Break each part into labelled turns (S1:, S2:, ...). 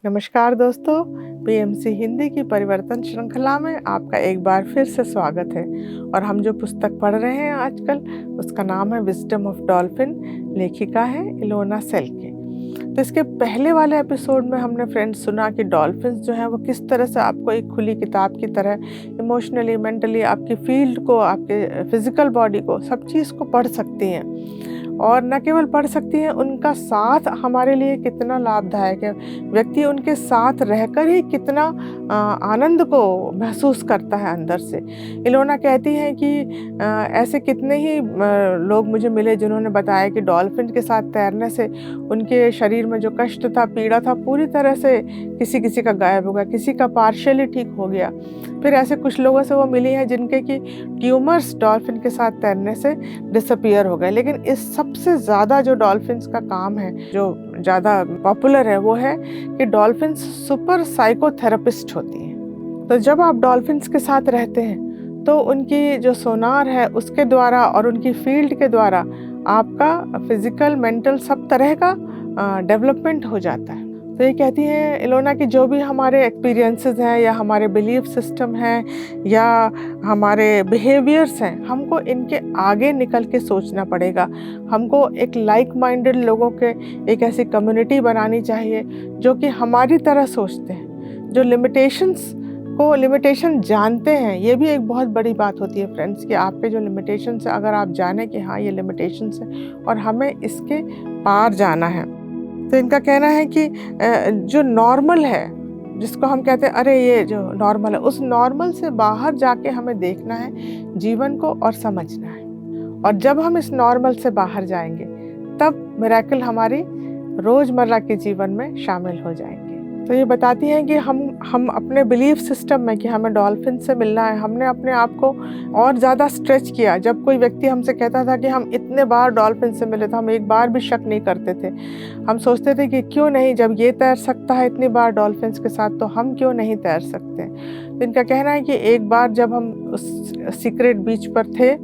S1: नमस्कार दोस्तों, पीएमसी हिंदी की परिवर्तन श्रृंखला में आपका एक बार फिर से स्वागत है। और हम जो पुस्तक पढ़ रहे हैं आजकल उसका नाम है विजडम ऑफ डॉल्फिन। लेखिका है इलोना सेल्के। तो इसके पहले वाले एपिसोड में हमने फ्रेंड्स सुना कि डॉल्फिन्स जो हैं वो किस तरह से आपको एक खुली किताब की तरह इमोशनली, मेंटली, आपकी फील्ड को, आपके फिजिकल बॉडी को, सब चीज़ को पढ़ सकती हैं। और न केवल पढ़ सकती हैं, उनका साथ हमारे लिए कितना लाभदायक है। व्यक्ति उनके साथ रहकर ही कितना आनंद को महसूस करता है अंदर से। इलोना कहती हैं कि ऐसे कितने ही लोग मुझे मिले जिन्होंने बताया कि डॉल्फिन के साथ तैरने से उनके शरीर में जो कष्ट था, पीड़ा था, पूरी तरह से किसी का गायब हो गया, किसी का पार्शियली ठीक हो गया। फिर ऐसे कुछ लोगों से वो मिली हैं जिनके कि ट्यूमर्स डॉल्फिन के साथ तैरने से डिसअपीयर हो गए। लेकिन इस सबसे ज़्यादा जो डॉल्फिन्स का काम है, जो ज़्यादा पॉपुलर है, वो है कि डॉल्फिन्स सुपर साइकोथेरेपिस्ट होती हैं। तो जब आप डॉल्फिन्स के साथ रहते हैं तो उनकी जो सोनार है उसके द्वारा और उनकी फील्ड के द्वारा आपका फिजिकल, मेंटल सब तरह का डेवलपमेंट हो जाता है। तो ये कहती हैं इलोना कि जो भी हमारे एक्सपीरियंसेस हैं या हमारे बिलीफ सिस्टम हैं या हमारे बिहेवियर्स हैं, हमको इनके आगे निकल के सोचना पड़ेगा। हमको एक लाइक माइंडेड लोगों के एक ऐसी कम्युनिटी बनानी चाहिए जो कि हमारी तरह सोचते हैं, जो लिमिटेशन जानते हैं। ये भी एक बहुत बड़ी बात होती है फ्रेंड्स कि आपके जो लिमिटेशंस है, अगर आप जाने कि हाँ ये लिमिटेशंस है और हमें इसके पार जाना है। तो इनका कहना है कि जो नॉर्मल है, जिसको हम कहते हैं अरे ये जो नॉर्मल है, उस नॉर्मल से बाहर जाके हमें देखना है जीवन को और समझना है। और जब हम इस नॉर्मल से बाहर जाएंगे तब मिरेकल हमारी रोज़मर्रा के जीवन में शामिल हो जाएंगे। तो ये बताती हैं कि हम अपने बिलीफ सिस्टम में कि हमें डॉल्फिन से मिलना है, हमने अपने आप को और ज़्यादा स्ट्रेच किया। जब कोई व्यक्ति हमसे कहता था कि हम इतने बार डॉल्फिन से मिले, तो हम एक बार भी शक नहीं करते थे। हम सोचते थे कि क्यों नहीं, जब ये तैर सकता है इतनी बार डॉल्फिन्स के साथ, तो हम क्यों नहीं तैर सकते। तो इनका कहना है कि एक बार जब हम उस सीक्रेट बीच पर थे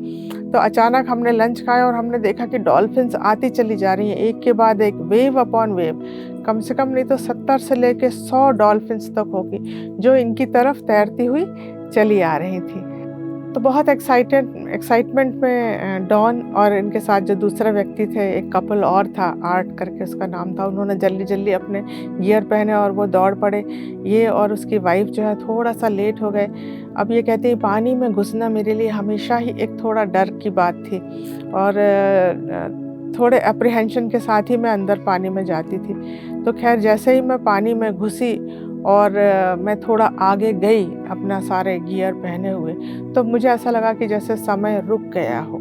S1: तो अचानक हमने लंच खाया और हमने देखा कि डॉल्फिन्स आती चली जा रही हैं, एक के बाद एक, वेव अपॉन वेव। कम से कम नहीं तो 70 से लेके 100 डॉल्फिन्स तक होगी जो इनकी तरफ तैरती हुई चली आ रही थी। तो बहुत एक्साइटमेंट में डॉन और इनके साथ जो दूसरा व्यक्ति थे, एक कपल और था, आर्ट करके उसका नाम था, उन्होंने जल्दी अपने गियर पहने और वो दौड़ पड़े। ये और उसकी वाइफ जो है थोड़ा सा लेट हो गए। अब ये कहते हैं पानी में घुसना मेरे लिए हमेशा ही एक थोड़ा डर की बात थी और थोड़े अप्रीहेंशन के साथ ही मैं अंदर पानी में जाती थी। तो खैर जैसे ही मैं पानी में घुसी और मैं थोड़ा आगे गई अपना सारे गियर पहने हुए, तो मुझे ऐसा लगा कि जैसे समय रुक गया हो।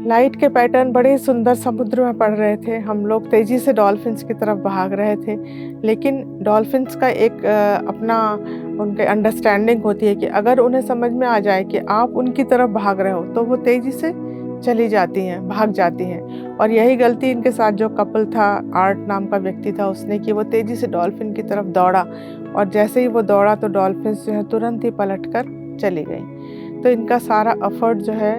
S1: लाइट के पैटर्न बड़े सुंदर समुद्र में पड़ रहे थे। हम लोग तेज़ी से डॉल्फिन्स की तरफ भाग रहे थे, लेकिन डॉल्फिन्स का एक अपना उनके अंडरस्टैंडिंग होती है कि अगर उन्हें समझ में आ जाए कि आप उनकी तरफ भाग रहे हो तो वो तेज़ी से चली जाती हैं, भाग जाती हैं। और यही गलती इनके साथ जो कपल था, आर्ट नाम का व्यक्ति था, उसने की। वो तेज़ी से डॉल्फिन की तरफ दौड़ा और जैसे ही वो दौड़ा तो डॉल्फिन्स जो है तुरंत ही पलटकर चली गई। तो इनका सारा एफर्ट जो है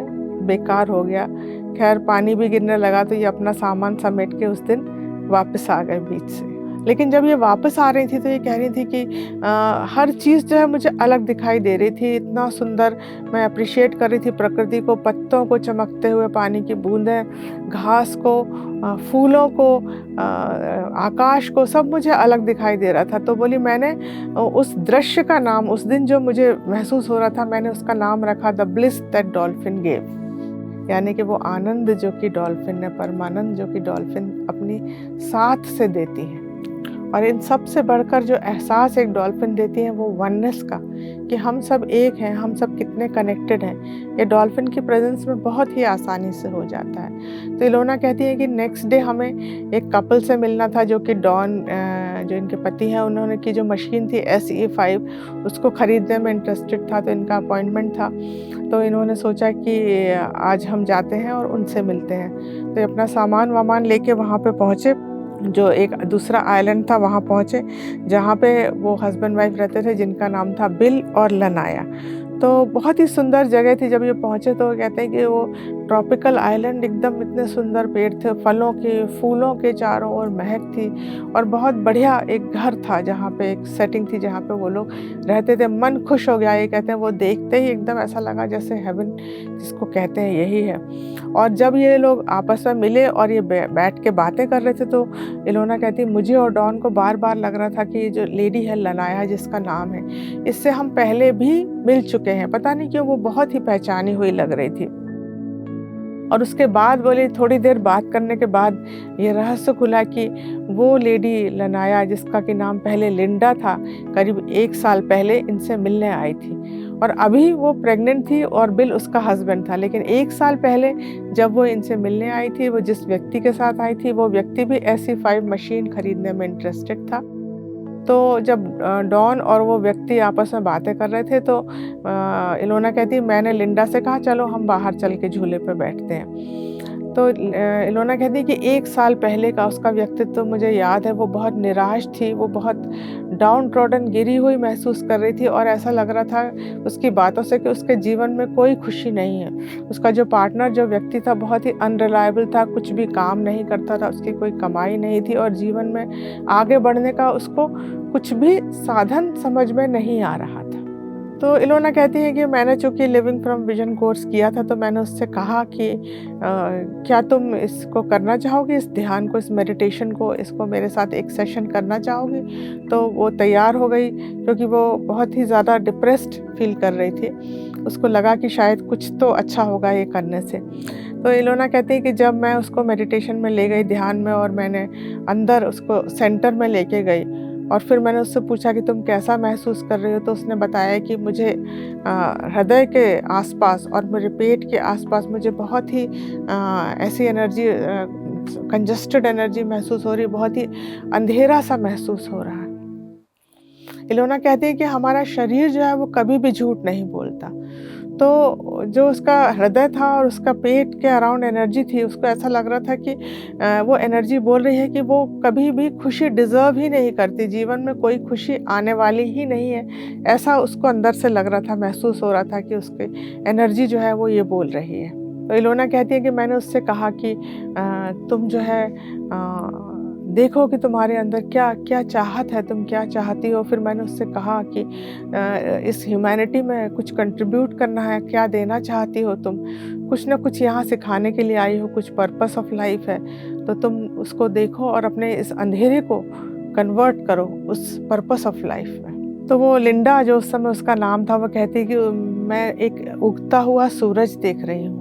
S1: बेकार हो गया। खैर पानी भी गिरने लगा तो ये अपना सामान समेट के उस दिन वापस आ गए बीच से। लेकिन जब ये वापस आ रही थी तो ये कह रही थी कि हर चीज़ जो है मुझे अलग दिखाई दे रही थी। इतना सुंदर मैं अप्रिशिएट कर रही थी प्रकृति को, पत्तों को चमकते हुए, पानी की बूंदें, घास को, फूलों को, आकाश को, सब मुझे अलग दिखाई दे रहा था। तो बोली मैंने उस दृश्य का नाम, उस दिन जो मुझे महसूस हो रहा था, मैंने उसका नाम रखा the bliss that dolphin gave. यानी कि वो आनंद जो कि डॉल्फिन ने, परमानंद जो कि डॉल्फिन अपनी साथ से देती है। और इन सब से बढ़कर जो एहसास एक डॉल्फिन देती है वो वननेस का, कि हम सब एक हैं, हम सब कितने कनेक्टेड हैं, ये डॉल्फिन की प्रेजेंस में बहुत ही आसानी से हो जाता है। तो इलोना कहती है कि नेक्स्ट डे हमें एक कपल से मिलना था जो कि डॉन, जो इनके पति हैं, उन्होंने की जो मशीन थी SE5 उसको ख़रीदने में इंटरेस्टेड था। तो इनका अपॉइंटमेंट था, तो इन्होंने सोचा कि आज हम जाते हैं और उनसे मिलते हैं। तो अपना सामान वामान लेके वहाँ पे पहुँचे। जो एक दूसरा आइलैंड था वहाँ पहुँचे जहाँ पे वो हस्बैंड वाइफ रहते थे, जिनका नाम था बिल और लनाया। तो बहुत ही सुंदर जगह थी। जब ये पहुँचे तो कहते हैं कि वो ट्रॉपिकल आइलैंड, एकदम इतने सुंदर पेड़ थे, फलों के, फूलों के चारों ओर महक थी और बहुत बढ़िया एक घर था जहाँ पे एक सेटिंग थी जहाँ पे वो लोग रहते थे। मन खुश हो गया, ये कहते हैं वो देखते ही एकदम ऐसा लगा जैसे हेवन जिसको कहते हैं यही है। और जब ये लोग आपस में मिले और ये बैठ के बातें कर रहे थे तो इलोना कहती मुझे और डॉन को बार-बार लग रहा था कि ये जो लेडी है लनाया जिसका नाम है, इससे हम पहले भी मिल चुके हैं। पता नहीं क्यों वो बहुत ही पहचानी हुई लग रही थी। और उसके बाद बोले, थोड़ी देर बात करने के बाद ये रहस्य खुला कि वो लेडी लनाया जिसका कि नाम पहले लिंडा था, करीब 1 साल पहले इनसे मिलने आई थी और अभी वो प्रेग्नेंट थी और बिल उसका हस्बैंड था। लेकिन 1 साल पहले जब वो इनसे मिलने आई थी, वो जिस व्यक्ति के साथ आई थी वो व्यक्ति भी ऐसी 5 मशीन खरीदने में इंटरेस्टेड था। तो जब डॉन और वो व्यक्ति आपस में बातें कर रहे थे तो इलोना कहती है मैंने लिंडा से कहा चलो हम बाहर चल के झूले पे बैठते हैं। तो इलोना कहती है कि 1 साल पहले का उसका व्यक्तित्व तो मुझे याद है। वो बहुत निराश थी, वो बहुत डाउन ट्रॉडन, गिरी हुई महसूस कर रही थी और ऐसा लग रहा था उसकी बातों से कि उसके जीवन में कोई खुशी नहीं है। उसका जो पार्टनर, जो व्यक्ति था, बहुत ही अनरिलायबल था, कुछ भी काम नहीं करता था, उसकी कोई कमाई नहीं थी और जीवन में आगे बढ़ने का उसको कुछ भी साधन समझ में नहीं आ रहा था। तो इलोना कहती है कि मैंने चूँकि लिविंग फ्रॉम विजन कोर्स किया था तो मैंने उससे कहा कि क्या तुम इसको करना चाहोगी, इस ध्यान को, इस मेडिटेशन को, इसको मेरे साथ एक सेशन करना चाहोगी? तो वो तैयार हो गई क्योंकि वो बहुत ही ज़्यादा डिप्रेस्ड फील कर रही थी। उसको लगा कि शायद कुछ तो अच्छा होगा ये करने से। तो इलोना कहती है कि जब मैं उसको मेडिटेशन में ले गई, ध्यान में, और मैंने अंदर उसको सेंटर में लेके गई और फिर मैंने उससे पूछा कि तुम कैसा महसूस कर रही हो? तो उसने बताया कि मुझे हृदय के आसपास और मेरे पेट के आसपास मुझे बहुत ही ऐसी एनर्जी, कंजस्टेड एनर्जी महसूस हो रही है, बहुत ही अंधेरा सा महसूस हो रहा है। इलोना कहती है कि हमारा शरीर जो है वो कभी भी झूठ नहीं बोलता। तो जो उसका हृदय था और उसका पेट के अराउंड एनर्जी थी, उसको ऐसा लग रहा था कि वो एनर्जी बोल रही है कि वो कभी भी खुशी डिज़र्व ही नहीं करती, जीवन में कोई खुशी आने वाली ही नहीं है। ऐसा उसको अंदर से लग रहा था, महसूस हो रहा था कि उसकी एनर्जी जो है वो ये बोल रही है। तो इलोना कहती है कि मैंने उससे कहा कि तुम जो है देखो कि तुम्हारे अंदर क्या क्या चाहत है, तुम क्या चाहती हो। फिर मैंने उससे कहा कि इस ह्यूमैनिटी में कुछ कंट्रीब्यूट करना है, क्या देना चाहती हो तुम? कुछ ना कुछ यहाँ सिखाने के लिए आई हो, कुछ पर्पस ऑफ लाइफ है, तो तुम उसको देखो और अपने इस अंधेरे को कन्वर्ट करो उस पर्पस ऑफ लाइफ में। तो वो लिंडा, जो उस समय उसका नाम था, वो कहती कि मैं एक उगता हुआ सूरज देख रही हूँ।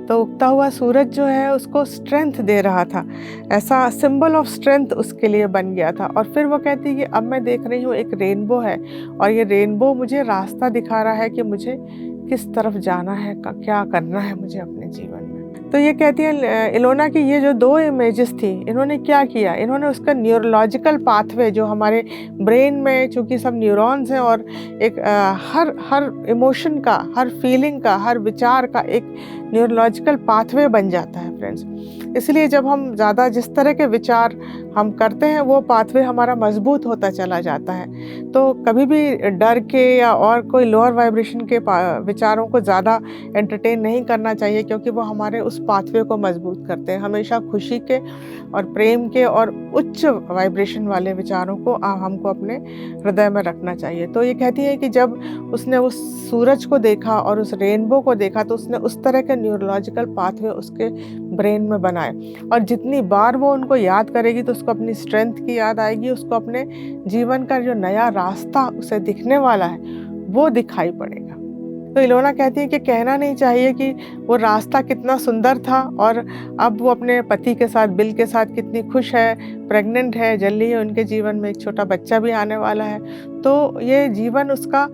S1: तो उगता हुआ सूरज जो है उसको स्ट्रेंथ दे रहा था, ऐसा सिंबल ऑफ स्ट्रेंथ उसके लिए बन गया था। और फिर वो कहती है कि अब मैं देख रही हूँ एक रेनबो है और ये रेनबो मुझे रास्ता दिखा रहा है कि मुझे किस तरफ जाना है, क्या करना है मुझे अपने जीवन में। तो ये कहती है इलोना की ये जो 2 इमेजेस थी, इन्होंने क्या किया, इन्होंने उसका न्यूरोलॉजिकल पाथवे जो हमारे ब्रेन में, चूँकि सब न्यूरॉन्स हैं और एक हर इमोशन का, हर फीलिंग का, हर विचार का एक न्यूरोलॉजिकल पाथवे बन जाता है फ्रेंड्स। इसलिए जब हम ज़्यादा जिस तरह के विचार हम करते हैं वो पाथवे हमारा मजबूत होता चला जाता है। तो कभी भी डर के या और कोई लोअर वाइब्रेशन के विचारों को ज़्यादा एंटरटेन नहीं करना चाहिए, क्योंकि वो हमारे उस पाथवे को मजबूत करते हैं। हमेशा खुशी के और प्रेम के और उच्च वाइब्रेशन वाले विचारों को हमको अपने हृदय में रखना चाहिए। तो ये कहती है कि जब उसने उस सूरज को देखा और उस रेनबो को देखा तो उसने उस तरह के न्यूरोलॉजिकल पाथवे उसके ब्रेन में बनाए और जितनी बार वो उनको याद करेगी तो उसको अपनी स्ट्रेंथ की याद आएगी, उसको अपने जीवन का जो नया रास्ता उसे दिखने वाला है वो दिखाई पड़ेगा। तो इलोना कहती है कि कहना नहीं चाहिए कि वो रास्ता कितना सुंदर था और अब वो अपने पति के साथ, बिल के साथ कितनी खुश है, प्रेग्नेंट है, जल्दी ही उनके जीवन में एक छोटा बच्चा भी आने वाला है। तो ये जीवन उसका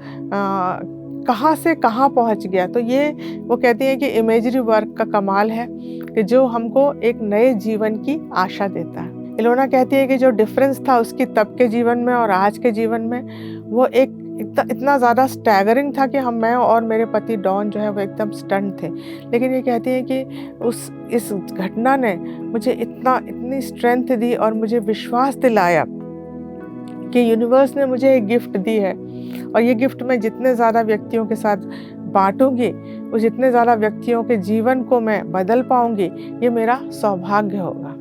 S1: कहाँ से कहाँ पहुँच गया। तो ये वो कहती है कि इमेजरी वर्क का कमाल है कि जो हमको एक नए जीवन की आशा देता है। इलोना कहती है कि जो डिफरेंस था उसकी तब के जीवन में और आज के जीवन में, वो इतना ज़्यादा स्टैगरिंग था कि मैं और मेरे पति डॉन जो है वो एकदम स्टंट थे। लेकिन ये कहती है कि इस घटना ने मुझे इतनी स्ट्रेंथ दी और मुझे विश्वास दिलाया कि यूनिवर्स ने मुझे एक गिफ्ट दी है और ये गिफ्ट मैं जितने ज़्यादा व्यक्तियों के साथ बाँटूँगी, वो जितने ज़्यादा व्यक्तियों के जीवन को मैं बदल पाऊँगी, ये मेरा सौभाग्य होगा।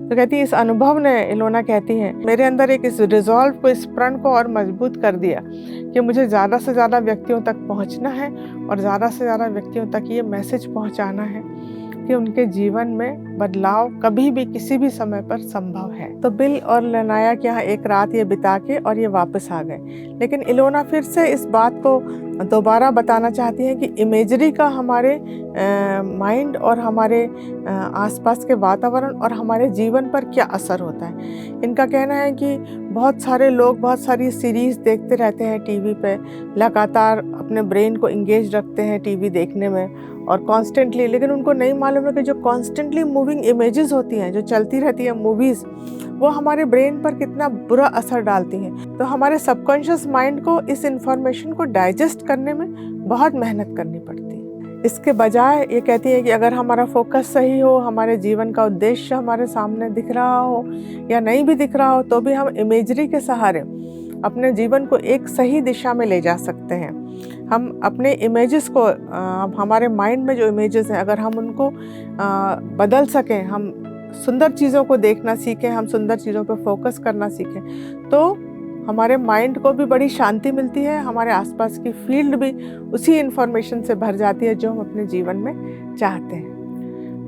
S1: तो कहती है, इस अनुभव ने, इलोना कहती हैं, मेरे अंदर एक इस रिज़ॉल्व को, इस प्रण को और मजबूत कर दिया कि मुझे ज़्यादा से ज़्यादा व्यक्तियों तक पहुँचना है और ज़्यादा से ज़्यादा व्यक्तियों तक ये मैसेज पहुँचाना है कि उनके जीवन में बदलाव कभी भी किसी भी समय पर संभव है। तो बिल और लेनाया के यहाँ एक रात ये बिता के और ये वापस आ गए। लेकिन इलोना फिर से इस बात को दोबारा बताना चाहती हैं कि इमेजरी का हमारे माइंड और हमारे आसपास के वातावरण और हमारे जीवन पर क्या असर होता है। इनका कहना है कि बहुत सारे लोग बहुत सारी सीरीज़ देखते रहते हैं टीवी पे, लगातार अपने ब्रेन को इंगेज रखते हैं टीवी देखने में और कॉन्स्टेंटली, लेकिन उनको नहीं मालूम है कि जो कॉन्स्टेंटली मूविंग इमेजेस होती हैं, जो चलती रहती है मूवीज़, वो हमारे ब्रेन पर कितना बुरा असर डालती हैं। तो हमारे सबकॉन्शियस माइंड को इस इंफॉर्मेशन को डाइजेस्ट करने में बहुत मेहनत करनी पड़ती है। इसके बजाय ये कहती है कि अगर हमारा फोकस सही हो, हमारे जीवन का उद्देश्य हमारे सामने दिख रहा हो या नहीं भी दिख रहा हो, तो भी हम इमेजरी के सहारे अपने जीवन को एक सही दिशा में ले जा सकते हैं। हम अपने इमेजेस को, हमारे माइंड में जो इमेजेस हैं, अगर हम उनको बदल सकें, हम सुंदर चीज़ों को देखना सीखें, हम सुंदर चीज़ों पर फोकस करना सीखें, तो हमारे माइंड को भी बड़ी शांति मिलती है, हमारे आसपास की फील्ड भी उसी इन्फॉर्मेशन से भर जाती है जो हम अपने जीवन में चाहते हैं।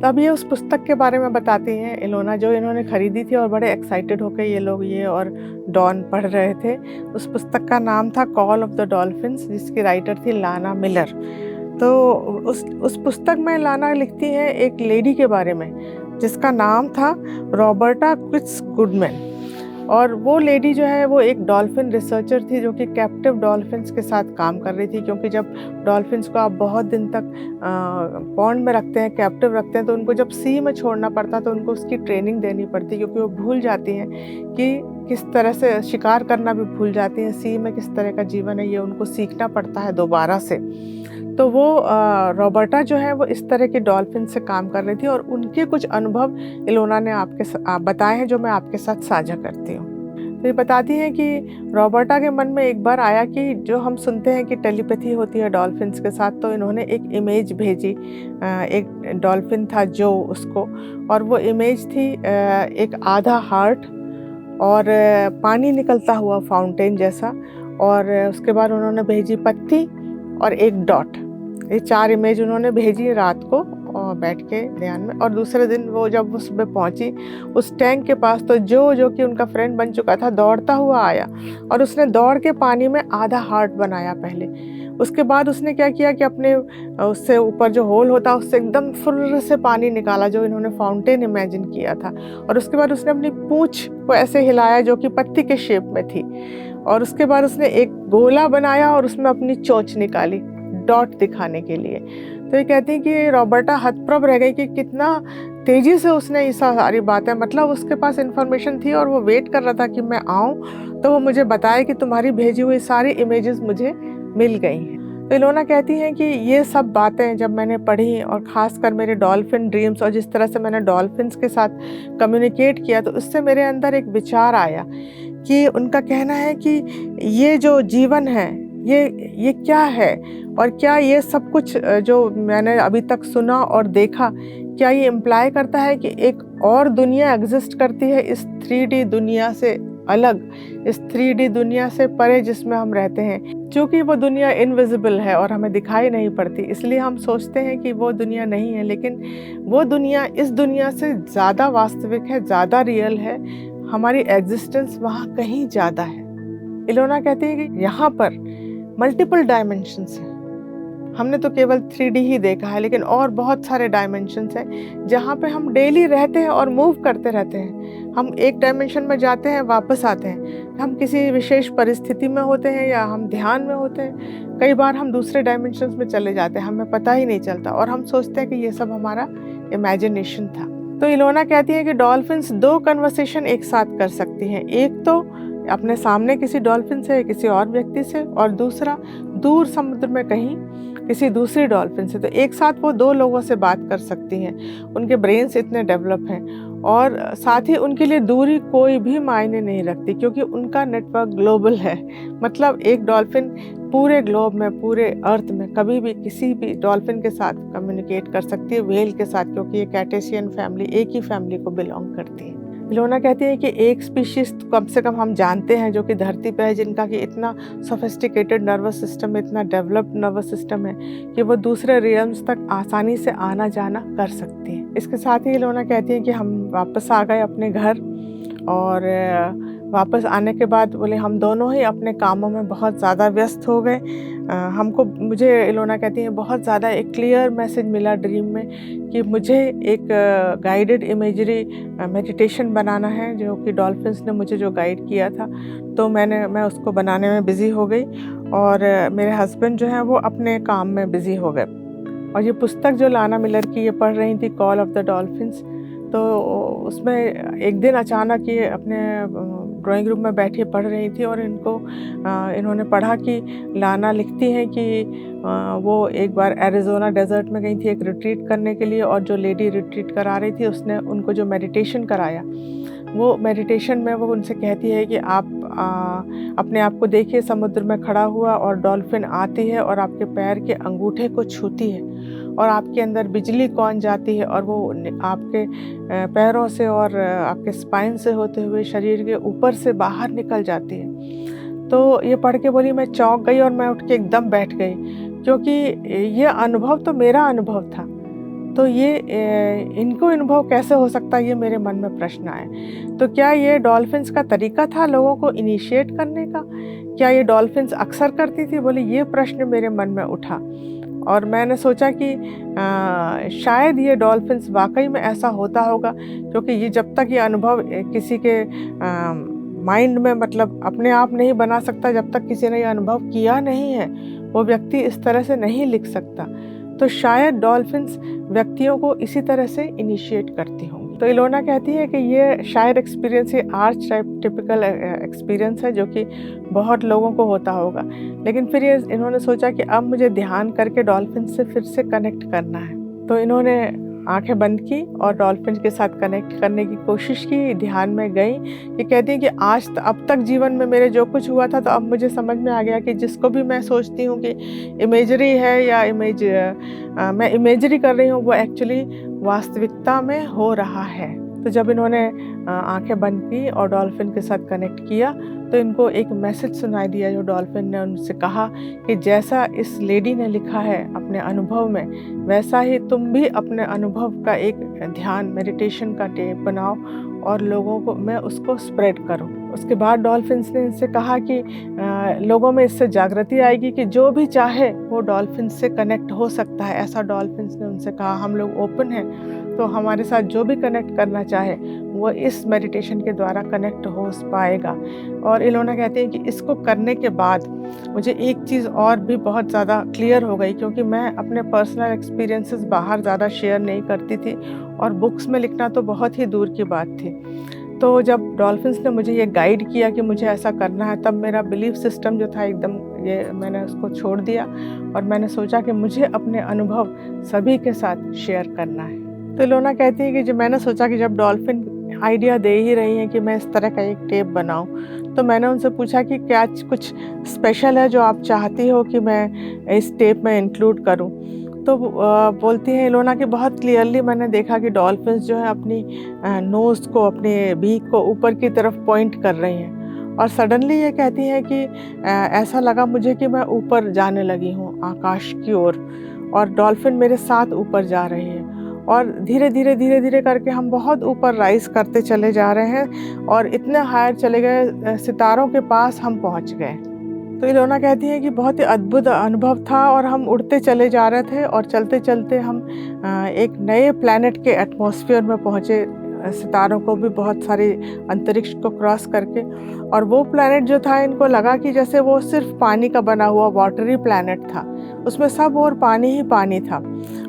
S1: तो अब ये उस पुस्तक के बारे में बताती हैं इलोना, जो इन्होंने ख़रीदी थी और बड़े एक्साइटेड होकर ये लोग ये और डॉन पढ़ रहे थे। उस पुस्तक का नाम था कॉल ऑफ द डॉल्फिन्स, जिसकी राइटर थी लाना मिलर। तो उस पुस्तक में लाना लिखती हैं एक लेडी के बारे में जिसका नाम था रॉबर्टा क्विट्स गुडमैन। और वो लेडी जो है वो एक डॉल्फिन रिसर्चर थी जो कि कैप्टिव डॉल्फिन्स के साथ काम कर रही थी, क्योंकि जब डॉल्फिन्स को आप बहुत दिन तक पॉन्ड में रखते हैं, कैप्टिव रखते हैं, तो उनको जब सी में छोड़ना पड़ता तो उनको उसकी ट्रेनिंग देनी पड़ती, क्योंकि वो भूल जाती हैं कि किस तरह से शिकार करना भी भूल जाती हैं, सी में किस तरह का जीवन है ये उनको सीखना पड़ता है दोबारा से। तो वो रॉबर्टा जो है वो इस तरह के डॉल्फिन से काम कर रही थी और उनके कुछ अनुभव इलोना ने बताए हैं जो मैं आपके साथ साझा करती हूँ। तो ये बताती हैं कि रॉबर्टा के मन में एक बार आया कि जो हम सुनते हैं कि टेलीपैथी होती है डॉल्फिन्स के साथ, तो इन्होंने एक इमेज भेजी। एक डॉल्फिन था जो उसको, और वो इमेज थी एक आधा हार्ट और पानी निकलता हुआ फाउंटेन जैसा, और उसके बाद उन्होंने भेजी पत्ती और एक डॉट। ये 4 इमेज उन्होंने भेजी रात को और बैठ के ध्यान में। और दूसरे दिन वो जब उसमें पहुंची उस टैंक के पास, तो जो कि उनका फ्रेंड बन चुका था दौड़ता हुआ आया और उसने दौड़ के पानी में आधा हार्ट बनाया पहले। उसके बाद उसने क्या किया कि अपने उससे ऊपर जो होल होता उससे एकदम फुर्र से पानी निकाला, जो इन्होंने फाउंटेन इमेजिन किया था। और उसके बाद उसने अपनी पूंछ को ऐसे हिलाया जो कि पत्ती के शेप में थी, और उसके बाद उसने एक गोला बनाया और उसमें अपनी चोंच निकाली डॉट दिखाने के लिए। तो ये कहती है कि रॉबर्टा हतप्रभ रह गई कि कितना तेज़ी से उसने ये सारी बातें, मतलब उसके पास इन्फॉर्मेशन थी और वो वेट कर रहा था कि मैं आऊँ तो वो मुझे बताए कि तुम्हारी भेजी हुई सारी इमेजेस मुझे मिल गई हैं। तो इलोना कहती हैं कि ये सब बातें जब मैंने पढ़ी और ख़ासकर मेरे डॉल्फिन ड्रीम्स और जिस तरह से मैंने डॉल्फिन्स के साथ कम्युनिकेट किया, तो उससे मेरे अंदर एक विचार आया कि उनका कहना है कि ये जो जीवन है ये क्या है, और क्या ये सब कुछ जो मैंने अभी तक सुना और देखा, क्या ये इम्प्लाई करता है कि एक और दुनिया एग्जिस्ट करती है इस 3D दुनिया से अलग, इस 3D दुनिया से परे जिसमें हम रहते हैं। क्योंकि वो दुनिया इनविजिबल है और हमें दिखाई नहीं पड़ती, इसलिए हम सोचते हैं कि वो दुनिया नहीं है, लेकिन वो दुनिया इस दुनिया से ज़्यादा वास्तविक है, ज़्यादा रियल है। हमारी एग्जिस्टेंस वहाँ कहीं ज़्यादा है। इलोना कहती है कि यहाँ पर मल्टीपल डायमेंशंस हैं। हमने तो केवल 3D ही देखा है, लेकिन और बहुत सारे डायमेंशंस हैं जहाँ पे हम डेली रहते हैं और मूव करते रहते हैं। हम एक डायमेंशन में जाते हैं, वापस आते हैं। हम किसी विशेष परिस्थिति में होते हैं या हम ध्यान में होते हैं, कई बार हम दूसरे डायमेंशंस में चले जाते हैं, हमें पता ही नहीं चलता और हम सोचते हैं कि ये सब हमारा इमेजिनेशन था। तो इलोना कहती है कि डॉल्फिन्स 2 कन्वर्सेशन एक साथ कर सकती हैं। एक तो अपने सामने किसी डॉल्फिन से, किसी और व्यक्ति से, और दूसरा दूर समुद्र में कहीं किसी दूसरी डॉल्फिन से। तो एक साथ वो 2 लोगों से बात कर सकती हैं। उनके ब्रेन्स इतने डेवलप हैं और साथ ही उनके लिए दूरी कोई भी मायने नहीं रखती, क्योंकि उनका नेटवर्क ग्लोबल है। मतलब एक डॉल्फिन पूरे ग्लोब में, पूरे अर्थ में कभी भी किसी भी डॉल्फिन के साथ कम्युनिकेट कर सकती है, व्हेल के साथ, क्योंकि ये कैटेशियन फैमिली एक ही फैमिली को बिलोंग करती है। इलोना कहती है कि एक स्पीशीज कम से कम हम जानते हैं जो कि धरती पे है, जिनका कि इतना सोफिस्टिकेटेड नर्वस सिस्टम, इतना डेवलप्ड नर्वस सिस्टम है कि वो दूसरे रियल्म्स तक आसानी से आना जाना कर सकती है। इसके साथ ही इलोना कहती है कि हम वापस आ गए अपने घर, और वापस आने के बाद बोले हम दोनों ही अपने कामों में बहुत ज़्यादा व्यस्त हो गए। मुझे इलोना कहती है बहुत ज़्यादा एक क्लियर मैसेज मिला ड्रीम में कि मुझे एक गाइडेड इमेजरी मेडिटेशन बनाना है, जो कि डॉल्फिन्स ने मुझे जो गाइड किया था। तो मैं उसको बनाने में बिज़ी हो गई, और मेरे हस्बैंड जो हैं वो अपने काम में बिज़ी हो गए। और ये पुस्तक जो लाना मिलर की ये पढ़ रही थी, कॉल ऑफ द डॉल्फिन्स, तो उसमें एक दिन अचानक ये अपने ड्राइंग रूम में बैठी पढ़ रही थी, और इन्होंने पढ़ा कि लाना लिखती हैं कि वो एक बार एरिज़ोना डेज़र्ट में गई थी एक रिट्रीट करने के लिए, और जो लेडी रिट्रीट करा रही थी उसने उनको जो मेडिटेशन कराया, वो मेडिटेशन में वो उनसे कहती है कि आप अपने आप को देखिए समुद्र में खड़ा हुआ, और डॉल्फिन आती है और आपके पैर के अंगूठे को छूती है, और आपके अंदर बिजली कौन जाती है, और वो आपके पैरों से और आपके स्पाइन से होते हुए शरीर के ऊपर से बाहर निकल जाती है। तो ये पढ़ के बोली मैं चौंक गई, और मैं उठ के एकदम बैठ गई, क्योंकि ये अनुभव तो मेरा अनुभव था, तो ये इनको अनुभव कैसे हो सकता है, ये मेरे मन में प्रश्न आए। तो क्या ये डॉल्फिन्स का तरीका था लोगों को इनिशिएट करने का? क्या ये डॉल्फिन्स अक्सर करती थी? बोले ये प्रश्न मेरे मन में उठा, और मैंने सोचा कि शायद ये डॉल्फिन्स वाकई में ऐसा होता होगा, क्योंकि ये जब तक ये अनुभव किसी के माइंड में मतलब अपने आप नहीं बना सकता, जब तक किसी ने ये अनुभव किया नहीं है, वो व्यक्ति इस तरह से नहीं लिख सकता। तो शायद डॉल्फिन्स व्यक्तियों को इसी तरह से इनिशिएट करती होंगी। तो इलोना कहती है कि ये शायद एक्सपीरियंस, ये आर्च टिपिकल एक्सपीरियंस है जो कि बहुत लोगों को होता होगा, लेकिन फिर ये इन्होंने सोचा कि अब मुझे ध्यान करके डॉल्फिन से फिर से कनेक्ट करना है। तो इन्होंने आंखें बंद की और डॉल्फिन के साथ कनेक्ट करने की कोशिश की, ध्यान में गई। ये कहती है कि अब तक जीवन में मेरे जो कुछ हुआ था, तो अब मुझे समझ में आ गया कि जिसको भी मैं सोचती हूँ कि इमेजरी है या मैं इमेजरी कर रही हूँ, वो एक्चुअली वास्तविकता में हो रहा है। तो जब इन्होंने आंखें बंद की और डॉल्फिन के साथ कनेक्ट किया, तो इनको एक मैसेज सुनाई दिया, जो डॉल्फिन ने उनसे कहा कि जैसा इस लेडी ने लिखा है अपने अनुभव में, वैसा ही तुम भी अपने अनुभव का एक ध्यान मेडिटेशन का टेप बनाओ और लोगों को मैं उसको स्प्रेड करूं। उसके बाद डॉल्फिन्स ने इनसे कहा कि लोगों में इससे जागृति आएगी कि जो भी चाहे वो डॉल्फिन्स से कनेक्ट हो सकता है। ऐसा डॉल्फिन्स ने उनसे कहा, हम लोग ओपन हैं, तो हमारे साथ जो भी कनेक्ट करना चाहे वो इस मेडिटेशन के द्वारा कनेक्ट हो पाएगा। और इलोना कहती है कि इसको करने के बाद मुझे एक चीज़ और भी बहुत ज़्यादा क्लियर हो गई, क्योंकि मैं अपने पर्सनल एक्सपीरियंसेस बाहर ज़्यादा शेयर नहीं करती थी और बुक्स में लिखना तो बहुत ही दूर की बात थी। तो जब डॉल्फिन्स ने मुझे ये गाइड किया कि मुझे ऐसा करना है, तब मेरा बिलीफ सिस्टम जो था एकदम, ये मैंने उसको छोड़ दिया और मैंने सोचा कि मुझे अपने अनुभव सभी के साथ शेयर करना है। तो इलोना कहती है कि जब मैंने सोचा कि जब डॉल्फिन आइडिया दे ही रही हैं कि मैं इस तरह का एक टेप बनाऊं, तो मैंने उनसे पूछा कि क्या कुछ स्पेशल है जो आप चाहती हो कि मैं इस टेप में इंक्लूड करूं। तो बोलती हैं इलोना कि बहुत क्लियरली मैंने देखा कि डॉल्फिन्स जो है अपनी नोज़ को, अपने बीक को ऊपर की तरफ पॉइंट कर रही हैं, और सडनली ये कहती हैं कि ऐसा लगा मुझे कि मैं ऊपर जाने लगी हूँ आकाश की ओर, और डॉल्फिन मेरे साथ ऊपर जा रही है, और धीरे धीरे करके हम बहुत ऊपर राइज करते चले जा रहे हैं और इतने हायर चले गए, सितारों के पास हम पहुंच गए। तो इलोना कहती है कि बहुत ही अद्भुत अनुभव था, और हम उड़ते चले जा रहे थे और चलते चलते हम एक नए प्लैनेट के एटमॉस्फेयर में पहुँचे, सितारों को भी बहुत सारे अंतरिक्ष को क्रॉस करके। और वो प्लैनेट जो था, इनको लगा कि जैसे वो सिर्फ पानी का बना हुआ वाटरी प्लैनेट था, उसमें सब और पानी ही पानी था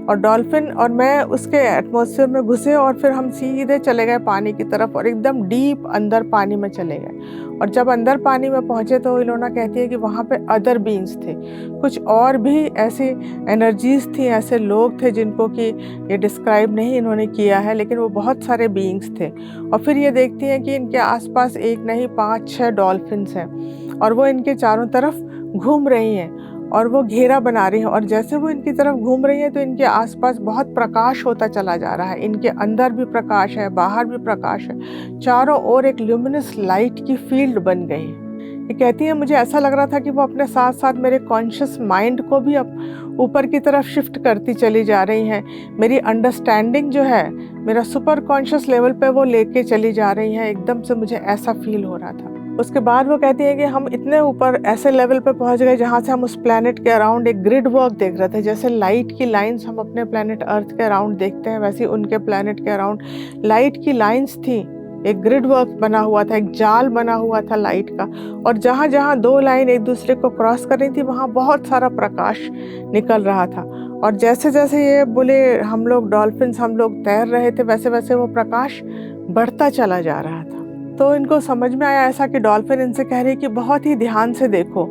S1: और डॉल्फिन और मैं उसके एटमॉस्फेयर में घुसे और फिर हम सीधे चले गए पानी की तरफ और एकदम डीप अंदर पानी में चले गए। और जब अंदर पानी में पहुँचे तो इलोना कहती है कि वहाँ पे अदर बीइंग्स थे, कुछ और भी ऐसी एनर्जीज थी, ऐसे लोग थे जिनको कि ये डिस्क्राइब नहीं इन्होंने किया है, लेकिन वो बहुत सारे बीइंग्स थे। और फिर ये देखती हैं कि इनके आसपास एक नहीं 5-6 डॉल्फिन्स हैं और वो इनके चारों तरफ घूम रही हैं और वो घेरा बना रही हैं और जैसे वो इनकी तरफ घूम रही हैं तो इनके आसपास बहुत प्रकाश होता चला जा रहा है। इनके अंदर भी प्रकाश है, बाहर भी प्रकाश है, चारों ओर एक ल्यूमिनस लाइट की फील्ड बन गई है। ये कहती है मुझे ऐसा लग रहा था कि वो अपने साथ साथ मेरे कॉन्शियस माइंड को भी अब ऊपर की तरफ शिफ्ट करती चली जा रही हैं। मेरी अंडरस्टैंडिंग जो है मेरा सुपर कॉन्शियस लेवल पे वो लेके चली जा रही हैं। एकदम से मुझे ऐसा फील हो रहा था। उसके बाद वो कहती है कि हम इतने ऊपर ऐसे लेवल पे पहुंच गए जहाँ से हम उस प्लैनेट के अराउंड एक ग्रिड वर्क देख रहे थे। जैसे लाइट की लाइंस हम अपने प्लैनेट अर्थ के अराउंड देखते हैं, वैसे उनके प्लैनेट के अराउंड लाइट की लाइंस थी। एक ग्रिड वर्क बना हुआ था, एक जाल बना हुआ था लाइट का और जहाँ जहाँ 2 लाइन एक दूसरे को क्रॉस कर रही थी वहाँ बहुत सारा प्रकाश निकल रहा था। और जैसे जैसे ये बोले हम लोग डॉल्फिन्स हम लोग तैर रहे थे, वैसे वैसे वो प्रकाश बढ़ता चला जा रहा था। तो इनको समझ में आया ऐसा कि डॉल्फिन इनसे कह रही कि बहुत ही ध्यान से देखो,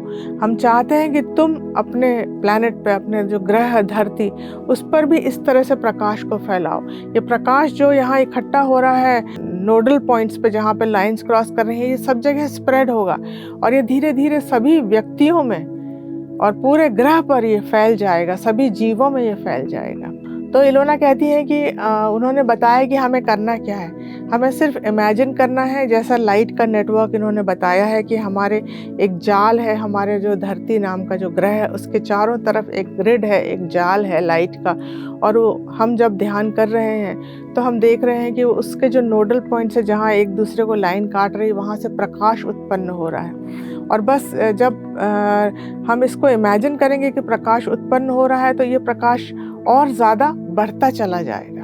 S1: हम चाहते हैं कि तुम अपने प्लैनेट पे, अपने जो ग्रह है धरती, उस पर भी इस तरह से प्रकाश को फैलाओ। ये प्रकाश जो यहाँ इकट्ठा हो रहा है नोडल पॉइंट्स पे जहाँ पे लाइंस क्रॉस कर रही हैं, ये सब जगह स्प्रेड होगा और ये धीरे धीरे सभी व्यक्तियों में और पूरे ग्रह पर ये फैल जाएगा, सभी जीवों में ये फैल जाएगा। तो इलोना कहती है कि उन्होंने बताया कि हमें करना क्या है, हमें सिर्फ इमेजिन करना है। जैसा लाइट का नेटवर्क इन्होंने बताया है कि हमारे एक जाल है, हमारे जो धरती नाम का जो ग्रह है उसके चारों तरफ एक ग्रिड है, एक जाल है लाइट का। और वो हम जब ध्यान कर रहे हैं तो हम देख रहे हैं कि उसके जो नोडल पॉइंट्स है जहाँ एक दूसरे को लाइन काट रही, वहाँ से प्रकाश उत्पन्न हो रहा है। और बस जब हम इसको इमेजिन करेंगे कि प्रकाश उत्पन्न हो रहा है तो ये प्रकाश और ज़्यादा बढ़ता चला जाएगा।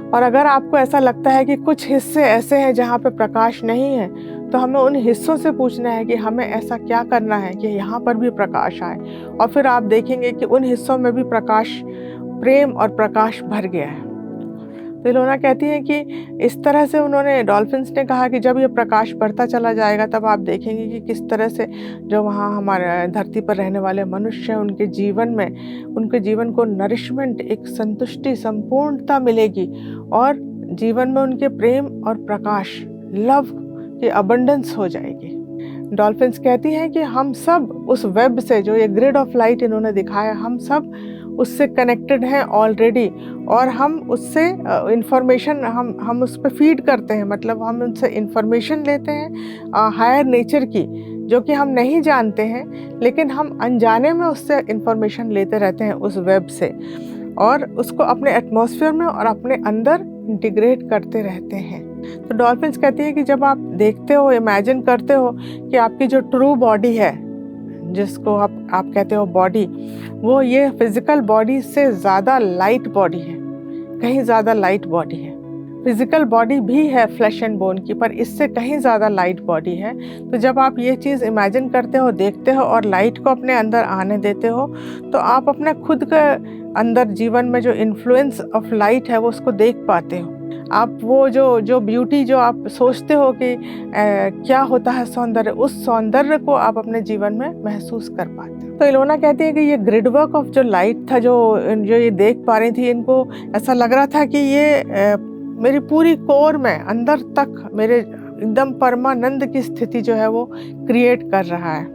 S1: और अगर आपको ऐसा लगता है कि कुछ हिस्से ऐसे हैं जहाँ पे प्रकाश नहीं है, तो हमें उन हिस्सों से पूछना है कि हमें ऐसा क्या करना है कि यहाँ पर भी प्रकाश आए। और फिर आप देखेंगे कि उन हिस्सों में भी प्रकाश, प्रेम और प्रकाश भर गया है। तो इलोना कहती है कि इस तरह से उन्होंने, डॉल्फिन्स ने कहा कि जब ये प्रकाश बढ़ता चला जाएगा तब आप देखेंगे कि किस तरह से जो वहाँ हमारे धरती पर रहने वाले मनुष्य हैं उनके जीवन में, उनके जीवन को नरिशमेंट, एक संतुष्टि, संपूर्णता मिलेगी और जीवन में उनके प्रेम और प्रकाश, लव की अबंडेंस हो जाएगी। डॉल्फिन्स कहती हैं कि हम सब उस वेब से, जो ये ग्रिड ऑफ लाइट इन्होंने दिखाया, हम सब उससे कनेक्टेड हैं ऑलरेडी और हम उससे इंफॉर्मेशन हम उस पर फीड करते हैं। मतलब हम उनसे इंफॉर्मेशन लेते हैं हायर नेचर की, जो कि हम नहीं जानते हैं, लेकिन हम अनजाने में उससे इंफॉर्मेशन लेते रहते हैं उस वेब से और उसको अपने एटमॉस्फेयर में और अपने अंदर इंटीग्रेट करते रहते हैं। तो डॉल्फिन्स कहती है कि जब आप देखते हो, इमेजिन करते हो कि आपकी जो ट्रू बॉडी है, जिसको आप कहते हो बॉडी, वो ये फिजिकल बॉडी से ज़्यादा लाइट बॉडी है, कहीं ज़्यादा लाइट बॉडी है। फिजिकल बॉडी भी है फ्लैश एंड बोन की, पर इससे कहीं ज़्यादा लाइट बॉडी है। तो जब आप ये चीज़ इमेजिन करते हो, देखते हो और लाइट को अपने अंदर आने देते हो, तो आप अपने खुद के अंदर जीवन में जो इन्फ्लुएंस ऑफ लाइट है वो उसको देख पाते हो। आप वो जो ब्यूटी जो आप सोचते हो कि क्या होता है सौंदर्य, उस सौंदर्य को आप अपने जीवन में महसूस कर पाते हो। तो इलोना कहती है कि ये ग्रिड वर्क ऑफ जो लाइट था, जो ये देख पा रही थी, इनको ऐसा लग रहा था कि ये मेरी पूरी कोर में अंदर तक मेरे एकदम परमानंद की स्थिति जो है वो क्रिएट कर रहा है।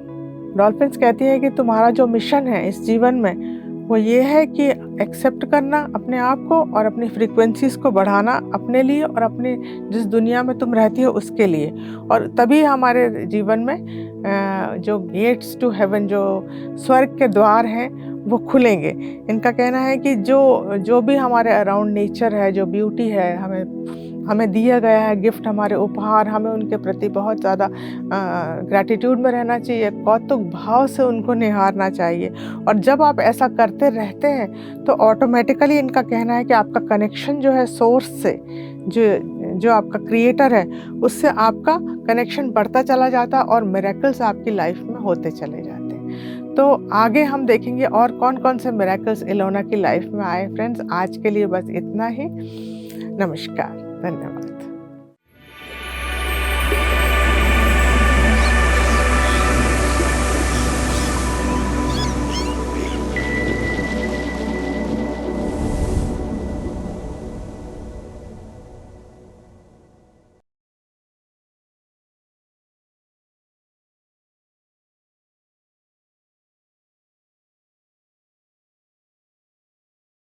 S1: डॉल्फिन्स कहती है कि तुम्हारा जो मिशन है इस जीवन में वो ये है कि एक्सेप्ट करना अपने आप को और अपनी फ्रीक्वेंसीज को बढ़ाना अपने लिए और अपने जिस दुनिया में तुम रहती हो उसके लिए। और तभी हमारे जीवन में जो गेट्स टू हेवन, जो स्वर्ग के द्वार हैं, वो खुलेंगे। इनका कहना है कि जो भी हमारे अराउंड नेचर है, जो ब्यूटी है, हमें दिया गया है गिफ्ट, हमारे उपहार, हमें उनके प्रति बहुत ज़्यादा ग्रैटिट्यूड में रहना चाहिए, कौतुक भाव से उनको निहारना चाहिए। और जब आप ऐसा करते रहते हैं तो ऑटोमेटिकली इनका कहना है कि आपका कनेक्शन जो है सोर्स से, जो आपका क्रिएटर है, उससे आपका कनेक्शन बढ़ता चला जाता और मिरेकल्स आपकी लाइफ में होते चले जाते हैं। तो आगे हम देखेंगे और कौन-कौन से मिरेकल्स इलोना की लाइफ में आए फ्रेंड्स। आज के लिए बस इतना ही। नमस्कार, धन्यवाद।